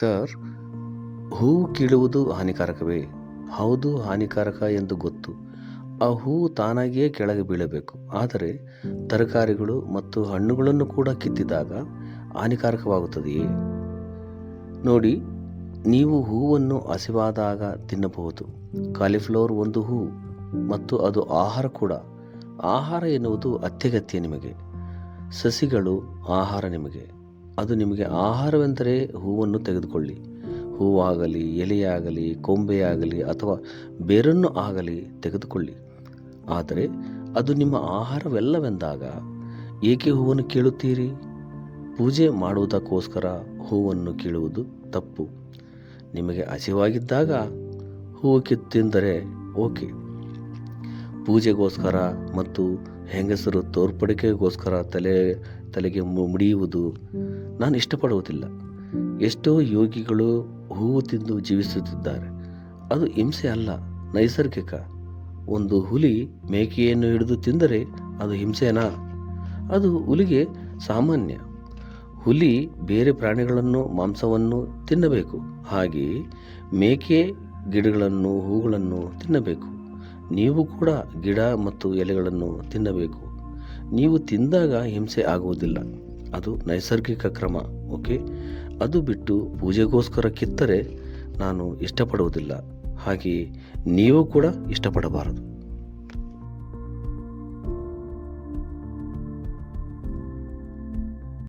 Sir, ಹೂವು ಕೀಳುವುದು ಹಾನಿಕಾರಕವೇ? ಹೌದು, ಹಾನಿಕಾರಕ ಎಂದು ಗೊತ್ತು. ಆ ಹೂವು ತಾನಾಗಿಯೇ ಕೆಳಗೆ ಬೀಳಬೇಕು. ಆದರೆ ತರಕಾರಿಗಳು ಮತ್ತು ಹಣ್ಣುಗಳನ್ನು ಕೂಡ ಕಿತ್ತಿದಾಗ ಹಾನಿಕಾರಕವಾಗುತ್ತದೆಯೇ? ನೋಡಿ, ನೀವು ಹೂವನ್ನು ಹಸಿವಾದಾಗ ತಿನ್ನಬಹುದು. ಕಾಲಿಫ್ಲವರ್ ಒಂದು ಹೂವು ಮತ್ತು ಅದು ಆಹಾರ ಕೂಡ. ಆಹಾರ ಎನ್ನುವುದು ಅತ್ಯಗತ್ಯ ನಿಮಗೆ. ಸಸಿಗಳು ಆಹಾರ ನಿಮಗೆ. ಅದು ನಿಮಗೆ ಆಹಾರವೆಂದರೆ ಹೂವನ್ನು ತೆಗೆದುಕೊಳ್ಳಿ. ಹೂವಾಗಲಿ, ಎಲೆಯಾಗಲಿ, ಕೊಂಬೆಯಾಗಲಿ ಅಥವಾ ಬೇರನ್ನು ಆಗಲಿ ತೆಗೆದುಕೊಳ್ಳಿ. ಆದರೆ ಅದು ನಿಮ್ಮ ಆಹಾರವೆಲ್ಲವೆಂದಾಗ ಏಕೆ ಹೂವನ್ನು ಕೀಳುತ್ತೀರಿ? ಪೂಜೆ ಮಾಡುವುದಕ್ಕೋಸ್ಕರ ಹೂವನ್ನು ಕೀಳುವುದು ತಪ್ಪು. ನಿಮಗೆ ಹಸಿವಾಗಿದ್ದಾಗ ಹೂವು ತಿಂದರೆ ಓಕೆ. ಪೂಜೆಗೋಸ್ಕರ ಮತ್ತು ಹೆಂಗಸರು ತೋರ್ಪಡಿಕೆಗೋಸ್ಕರ ತಲೆಗೆ ಮುಡಿಯುವುದು ನಾನು ಇಷ್ಟಪಡುವುದಿಲ್ಲ. ಎಷ್ಟೋ ಯೋಗಿಗಳು ಹೂವು ತಿಂದು ಜೀವಿಸುತ್ತಿದ್ದಾರೆ. ಅದು ಹಿಂಸೆ ಅಲ್ಲ, ನೈಸರ್ಗಿಕ. ಒಂದು ಹುಲಿ ಮೇಕೆಯನ್ನು ಹಿಡಿದು ತಿಂದರೆ ಅದು ಹಿಂಸೆನಾ? ಅದು ಹುಲಿಗೆ ಸಾಮಾನ್ಯ. ಹುಲಿ ಬೇರೆ ಪ್ರಾಣಿಗಳನ್ನು ಮಾಂಸವನ್ನು ತಿನ್ನಬೇಕು. ಹಾಗೆಯೇ ಮೇಕೆ ಗಿಡಗಳನ್ನು, ಹೂಗಳನ್ನು ತಿನ್ನಬೇಕು. ನೀವು ಕೂಡ ಗಿಡ ಮತ್ತು ಎಲೆಗಳನ್ನು ತಿನ್ನಬೇಕು. ನೀವು ತಿಂದಾಗ ಹಿಂಸೆ ಆಗುವುದಿಲ್ಲ. ಅದು ನೈಸರ್ಗಿಕ ಕ್ರಮ. ಓಕೆ, ಅದು ಬಿಟ್ಟು ಪೂಜೆಗೋಸ್ಕರ ಕಿತ್ತರೆ ನಾನು ಇಷ್ಟಪಡುವುದಿಲ್ಲ. ಹಾಗೆಯೇ ನೀವು ಕೂಡ ಇಷ್ಟಪಡಬಾರದು.